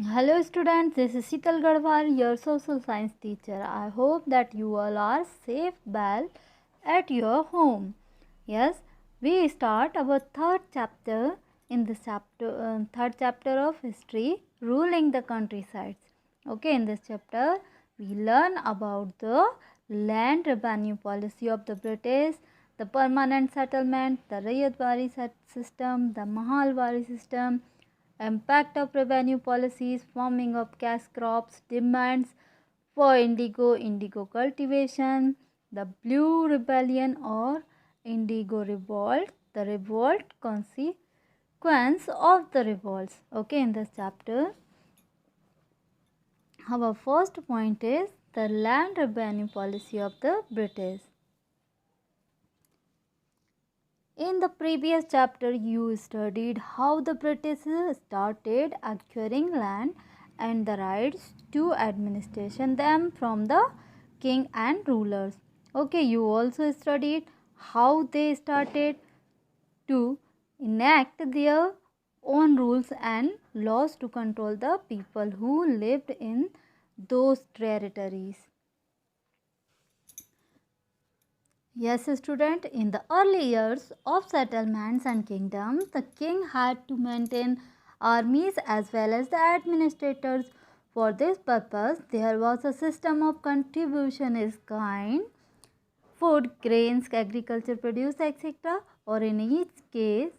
Hello students, this is Sheetal Garhwal, your social science teacher. I hope that you all are safe, well at your home. Yes, we start our third chapter of history, ruling the countrysides. Okay, in this chapter, we learn about the land revenue policy of the British, the permanent settlement, the Rayatwari system, the Mahalwari system, impact of revenue policies, farming of cash crops, demands for indigo cultivation, the Blue Rebellion or Indigo Revolt, the revolt consequence of the revolts. Okay, in this chapter, our first point is the land revenue policy of the British. In the previous chapter, you studied how the British started acquiring land and the rights to administration them from the king and rulers. Okay, you also studied how they started to enact their own rules and laws to control the people who lived in those territories. Yes, student, in the early years of settlements and kingdoms, the king had to maintain armies as well as the administrators. For this purpose, there was a system of contribution is kind, food, grains, agriculture produce, etc., or in each case,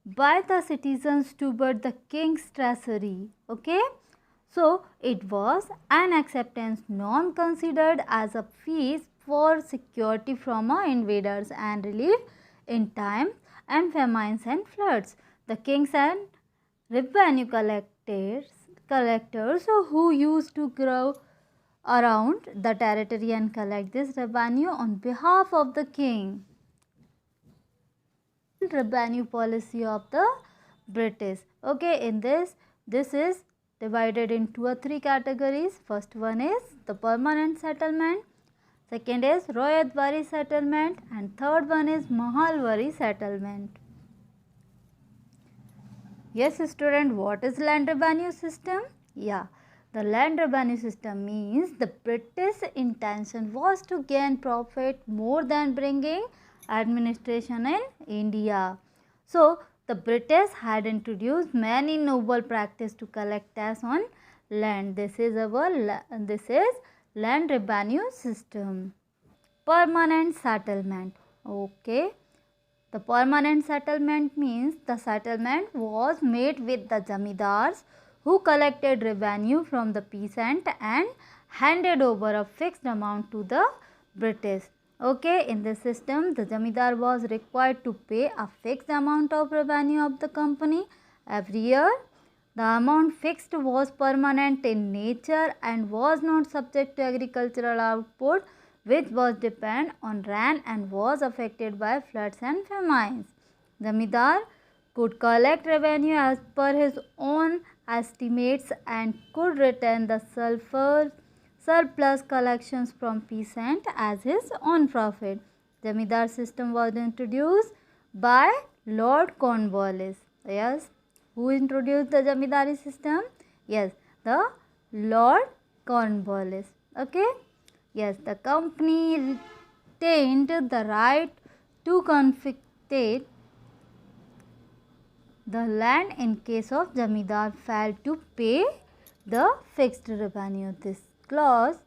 by the citizens toward the king's treasury. Okay, so it was an acceptance norm considered as a fees for security from invaders and relief in time and famines and floods. The kings and revenue collectors who used to grow around the territory and collect this revenue on behalf of the king. Revenue policy of the British. Okay, in this is divided in two or three categories. First one is the permanent settlement, second is Royatwari settlement, and third one is Mahalwari settlement. Yes, student, what is land revenue system? Yeah, the land revenue system means the British intention was to gain profit more than bringing administration in India. So, the British had introduced many noble practices to collect tax on land. This is land revenue system. Permanent settlement. Okay. The permanent settlement means the settlement was made with the zamindars who collected revenue from the peasant and handed over a fixed amount to the British. Okay, in this system, the zamindar was required to pay a fixed amount of revenue of the company every year. The amount fixed was permanent in nature and was not subject to agricultural output, which was dependent on rain and was affected by floods and famines. Zamindar could collect revenue as per his own estimates and could retain the surplus collections from peasant as his own profit. Zamindar system was introduced by Lord Cornwallis. Yes, who introduced the zamindari system? Yes, the Lord Cornwallis. Okay. Yes, the company retained the right to confiscate the land in case of zamindar failed to pay the fixed revenue. This clause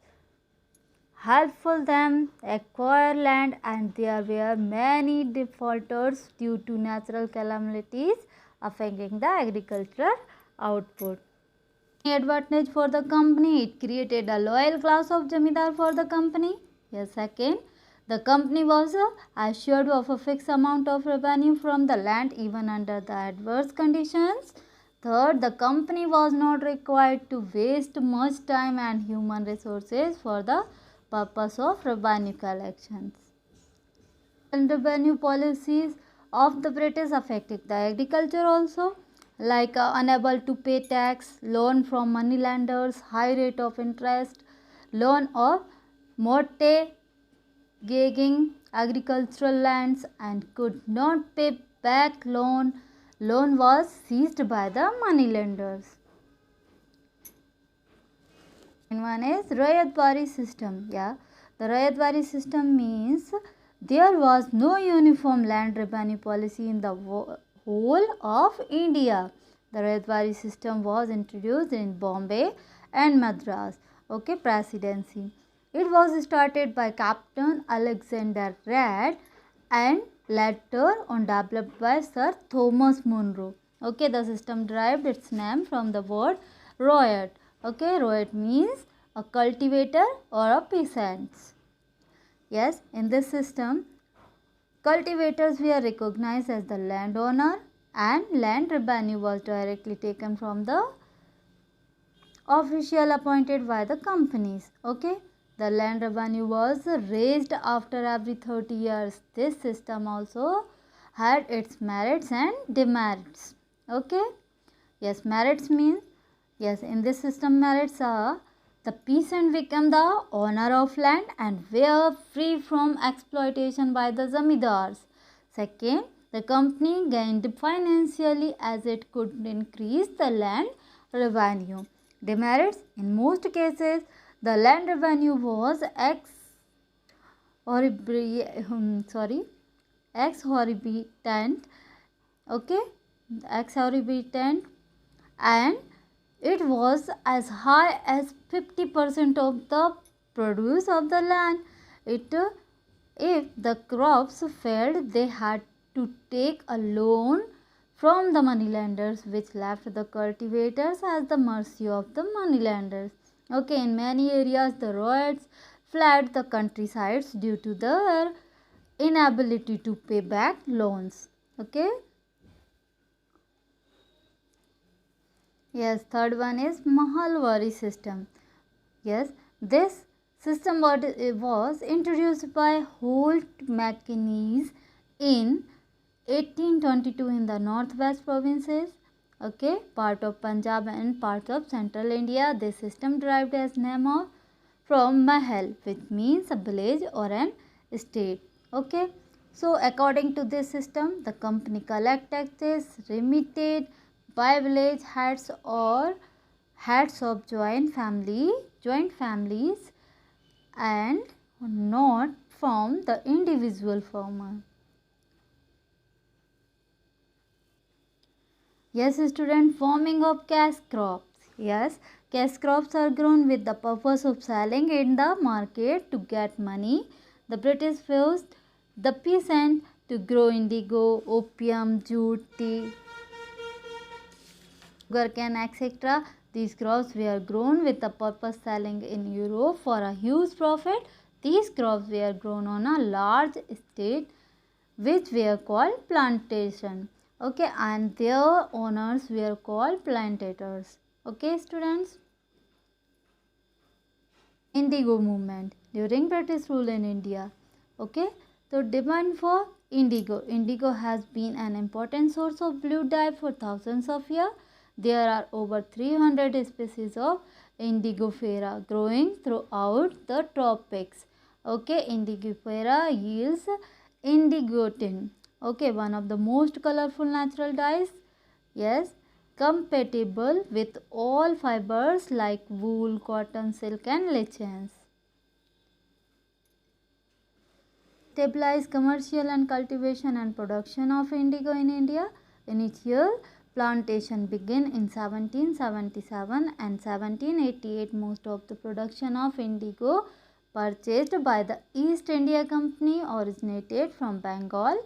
helpful them acquire land, and there were many defaulters due to natural calamities affecting the agricultural output. Advantage for the company, it created a loyal class of zamindar for the company. Yes, second, the company was assured of a fixed amount of revenue from the land even under the adverse conditions. Third, the company was not required to waste much time and human resources for the purpose of revenue collections. And revenue policies of the British affected the agriculture also, like unable to pay tax, loan from moneylenders, high rate of interest, loan of mortgaging agricultural lands, and could not pay back loan was seized by the moneylenders. One is Rayatwari system. Yeah, the Rayatwari system means there was no uniform land revenue policy in the whole of India. The Rayatwari system was introduced in Bombay and Madras, okay, presidency. It was started by Captain Alexander Red and later on developed by Sir Thomas Munro. Okay, the system derived its name from the word Royat. Okay, Royat means a cultivator or a peasant. Yes, in this system, cultivators were recognized as the landowner and land revenue was directly taken from the official appointed by the companies. Okay, the land revenue was raised after every 30 years. This system also had its merits and demerits. Okay, yes, merits means, yes, in this system merits are the peasant became the owner of land and were free from exploitation by the zamindars. Second, the company gained financially as it could increase the land revenue. Demerits, in most cases, the land revenue was exorbitant, okay, exorbitant, and it was as high as 50% of the produce of the land. If the crops failed, they had to take a loan from the moneylenders, which left the cultivators at the mercy of the moneylenders. Okay, in many areas, the riots fled the countrysides due to their inability to pay back loans. Okay. Yes, third one is Mahalwari system. Yes, this system was introduced by Holt Mackenzie in 1822 in the northwest provinces, okay, part of Punjab and part of central India. This system derived its name from Mahal, which means a village or an estate. Okay, so according to this system, the company collect taxes remitted by village heads or heads of joint families and not from the individual farmer. Yes, student, farming of cash crops. Yes, cash crops are grown with the purpose of selling in the market to get money. The British forced the peasant to grow indigo, opium, jute, tea, sugarcane, etc. These crops were grown with the purpose selling in Europe for a huge profit. These crops were grown on a large estate which were called plantation. Okay, and their owners were called plantators. Okay, students. Indigo movement during British rule in India. Okay, so demand for indigo. Indigo has been an important source of blue dye for thousands of years. There are over 300 species of Indigofera growing throughout the tropics. Okay, Indigofera yields indigotin. Okay, one of the most colorful natural dyes. Yes, compatible with all fibers like wool, cotton, silk and lichens. Stabilize commercial and cultivation and production of indigo in India. Initial plantation began in 1777 and 1788. Most of the production of indigo purchased by the East India Company originated from Bengal,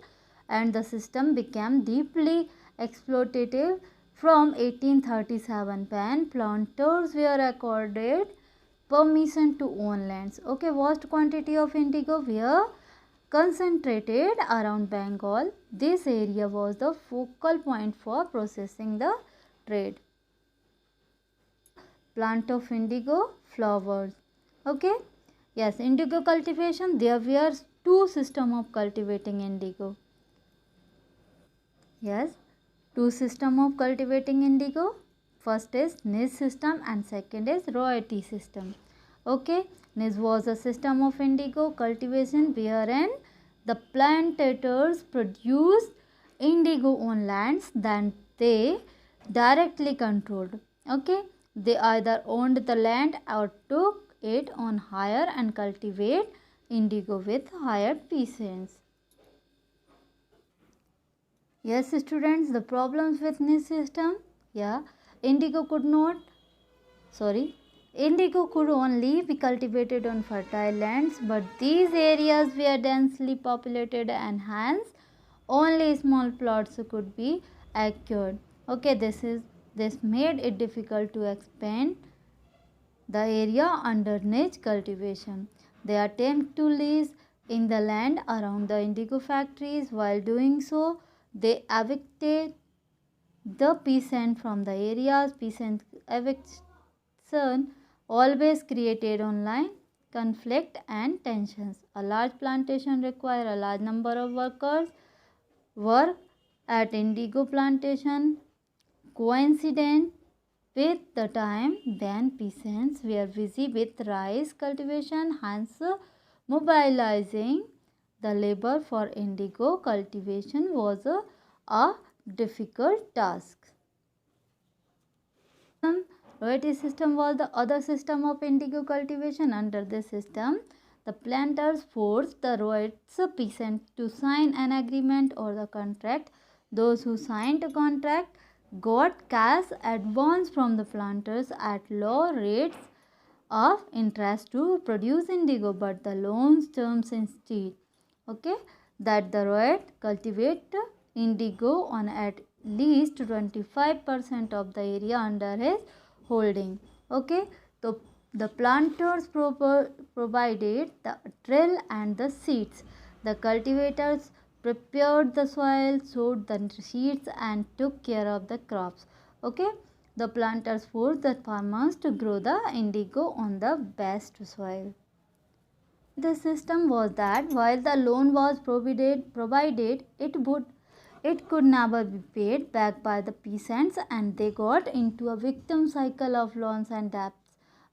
and the system became deeply exploitative from 1837 when planters were accorded permission to own lands. Okay, vast quantity of indigo were concentrated around Bengal. This area was the focal point for processing the trade. Plant of indigo flowers. Okay, yes, indigo cultivation. There were two systems of cultivating indigo. Yes, two systems of cultivating indigo. First is niche system and second is royalty system. Okay, niche was a system of indigo cultivation wherein the plantators produced indigo on lands that they directly controlled. Okay, They either owned the land or took it on hire and cultivate indigo with hired peasants. Yes, students, the problems with this system, indigo indigo could only be cultivated on fertile lands, but these areas were densely populated and hence only small plots could be acquired. Okay, this made it difficult to expand the area under niche cultivation. They attempt to lease in the land around the indigo factories. While doing so, they evicted the peasant from the areas. Peasant eviction always created online conflict and tensions. A large plantation require a large number of workers. Work at indigo plantation coincident with the time when peasants were busy with rice cultivation, hence mobilizing the labor for indigo cultivation was a difficult task. Royalty system was the other system of indigo cultivation. Under this system, the planters forced the Rhodes peasants to sign an agreement or the contract. Those who signed a contract got cash advance from the planters at low rates of interest to produce indigo, but the loans terms instead, that the Rhodes cultivate indigo on at least 25% of the area under his holding. So the planters provided the drill and the seeds. The cultivators prepared the soil, sowed the seeds and took care of the crops. The planters forced the farmers to grow the indigo on the best soil. The system was that while the loan was provided, it could never be paid back by the peasants, and they got into a victim cycle of loans and debts.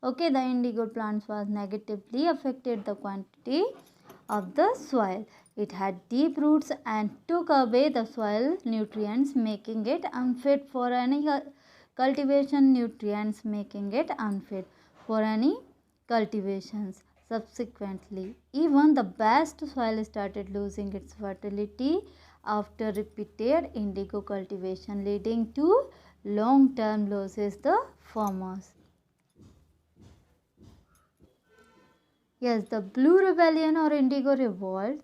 The indigo plants was negatively affected the quantity of the soil. It had deep roots and took away the soil nutrients, making it unfit for any cultivation. Subsequently, even the best soil started losing its fertility after repeated indigo cultivation, leading to long-term losses the farmers. Yes, the Blue Rebellion or Indigo Revolt,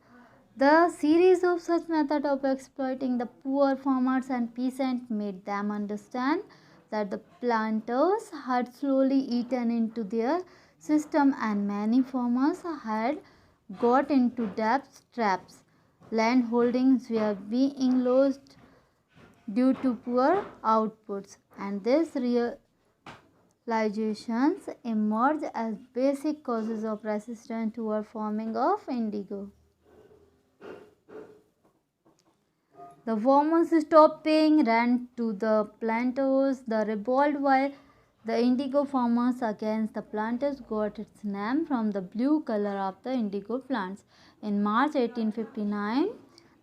the series of such method of exploiting the poor farmers and peasants made them understand that the planters had slowly eaten into their system and many farmers had got into debt traps. Land holdings were being lost due to poor outputs, and these realizations emerged as basic causes of resistance toward farming of indigo. The farmers stopped paying rent to the planters. The revolt by the indigo farmers against the planters got its name from the blue color of the indigo plants. In March 1859,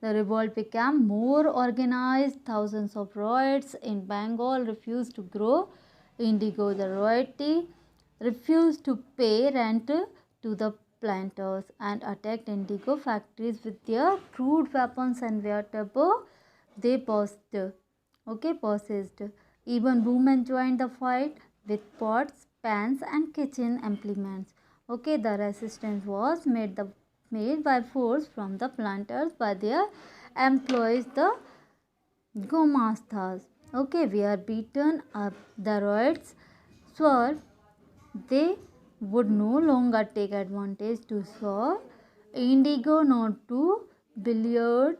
the revolt became more organized. Thousands of Rhodes in Bengal refused to grow indigo. The royalty refused to pay rent to the planters and attacked indigo factories with their crude weapons and whatever they possessed. Even women joined the fight with pots, pans and kitchen implements. The resistance was made by force from the planters by their employees, the Gomastas. Were beaten up. The Rhodes swore they would no longer take advantage to sow indigo not to billiard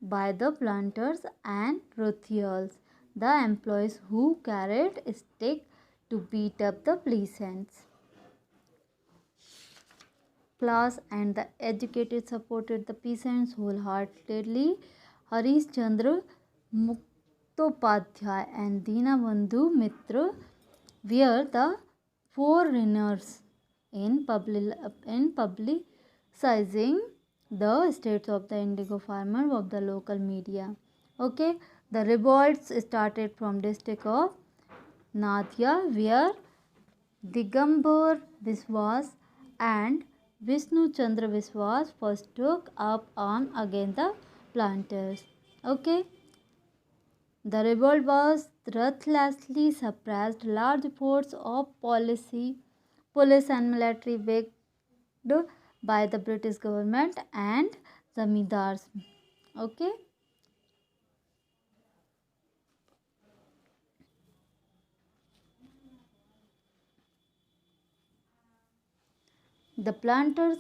by the planters and rothials, the employees who carried sticks to beat up the peasants. Class and the educated supported the peasants wholeheartedly. Harish Chandra Mukhopadhyay and Dinabandhu Mitra were the forerunners in publicizing the states of the indigo farmer of the local media. The revolts started from district of Nadia, where Digambar Biswas and Vishnu Chandra Biswas first took up arms against the planters. Okay. The revolt was ruthlessly suppressed. Large force of police and military backed by the British government and zamindars. Okay. The planters